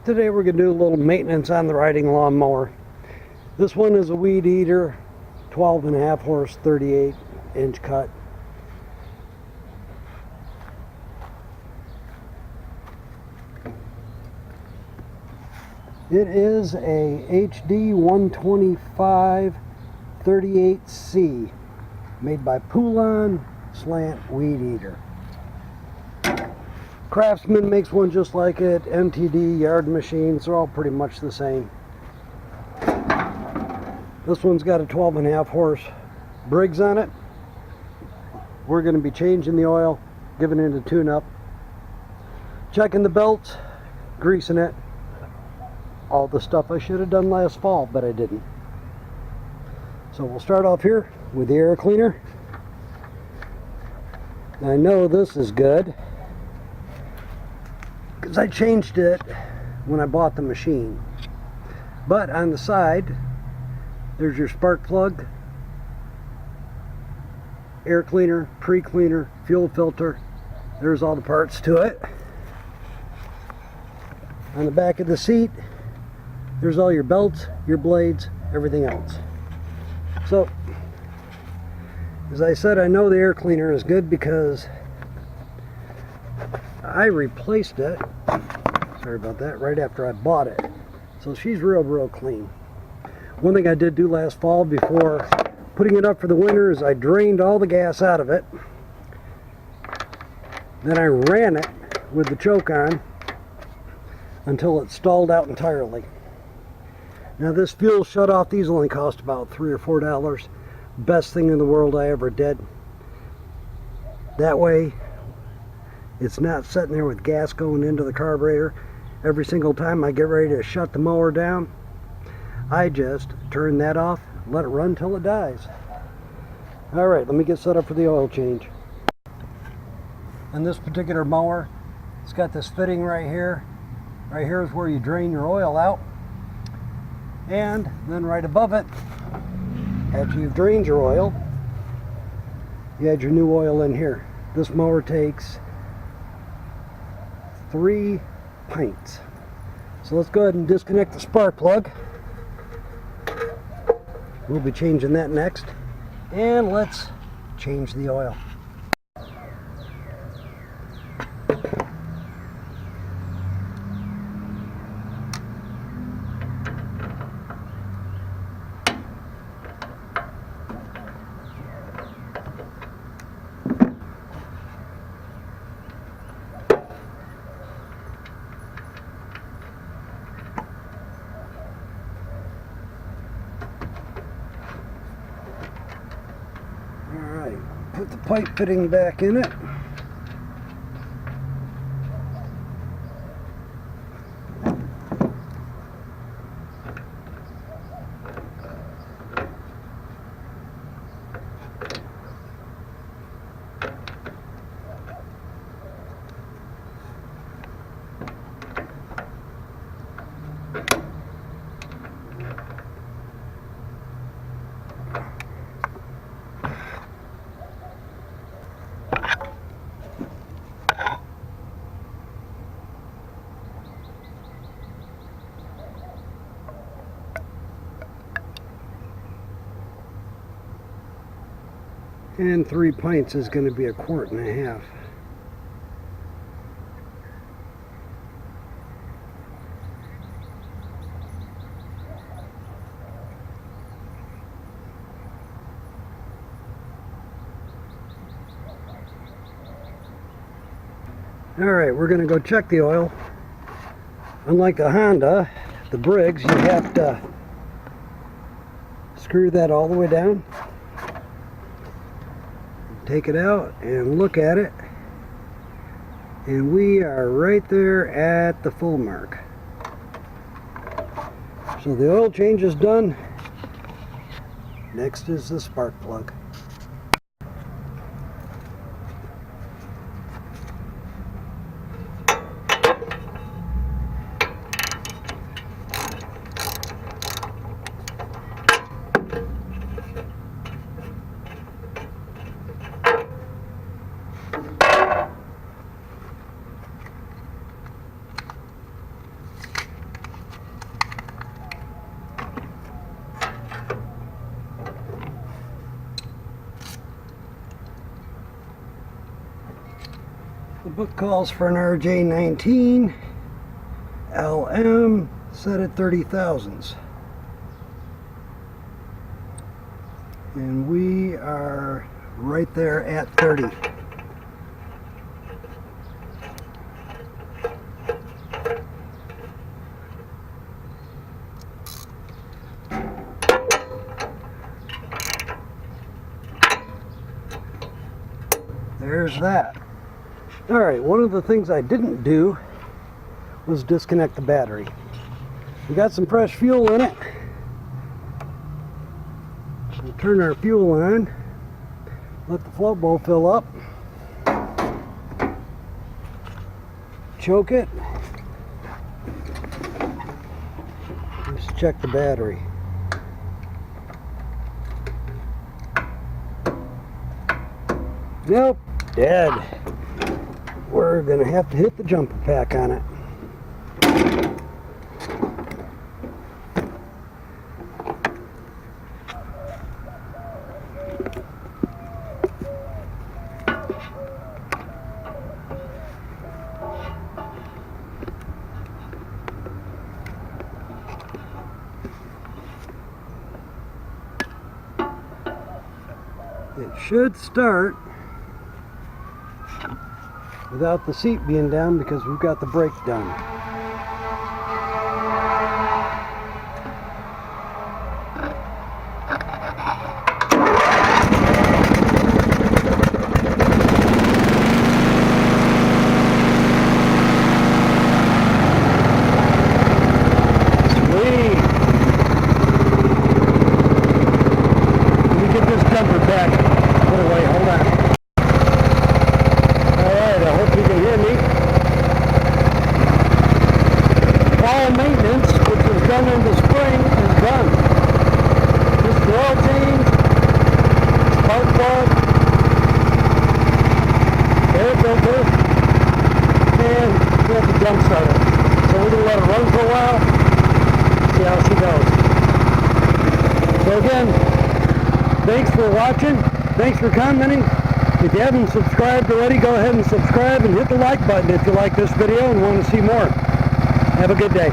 Today we're going to do a little maintenance on the riding lawn mower. This one is a weed eater, 12.5 horse, 38-inch cut. It is a HD 125 38C made by Poulon Slant Weed Eater. Craftsman makes one just like it. MTD, Yard Machines, they're all pretty much the same. This one's got a 12.5 horse Briggs on it. We're going to be changing the oil, giving it a tune-up, checking the belts, greasing it. All the stuff I should have done last fall, but I didn't. So we'll start off here with the air cleaner. I know this is good because I changed it when I bought the machine. But on the side, there's your spark plug, air cleaner, pre-cleaner, fuel filter. There's all the parts to it. On the back of the seat, there's all your belts, your blades, everything else. So, as I said, I know the air cleaner is good because I replaced it, sorry about that, right after I bought it. So she's real clean. One thing I did do last fall before putting it up for the winter is I drained all the gas out of it. Then I ran it with the choke on until it stalled out entirely. Now this fuel shut-off, these only cost about $3 or $4. Best thing in the world I ever did. That way, it's not sitting there with gas going into the carburetor. Every single time I get ready to shut the mower down, I just turn that off, let it run till it dies. Alright, let me get set up for the oil change. On this particular mower, it's got this fitting right here. Right here is where you drain your oil out. And then right above it, after you've drained your oil, you add your new oil in here. This mower takes 3 pints. So let's go ahead and disconnect the spark plug. We'll be changing that next. And let's change the oil. Put the pipe fitting back in it. And 3 pints is going to be 1.5 quarts. Alright, we're going to go check the oil. Unlike the Honda, the Briggs, you have to screw that all the way down. Take it out and look at it, and we are right there at the full mark. So the oil change is done. Next is the spark plug. The book calls for an RJ19 LM set at 30 thousandths. And we are right there at 30. There's that. Alright, one of the things I didn't do was disconnect the battery. We got some fresh fuel in it. We'll turn our fuel on, let the float bowl fill up, choke it, just check the battery. Nope, dead. We're gonna have to hit the jumper pack on it. It should start without the seat being down because we've got the brake done. Sweet! Let me get this jumper back put away. Hold on. You can hear me. All maintenance, which was done in the spring, is done. Just the oil change, spark plug, air filter, and we have to jump start it. So we're going to let it run for a while, see how she goes. So again, thanks for watching, thanks for commenting. If you haven't subscribed already, go ahead and subscribe and hit the like button if you like this video and want to see more. Have a good day.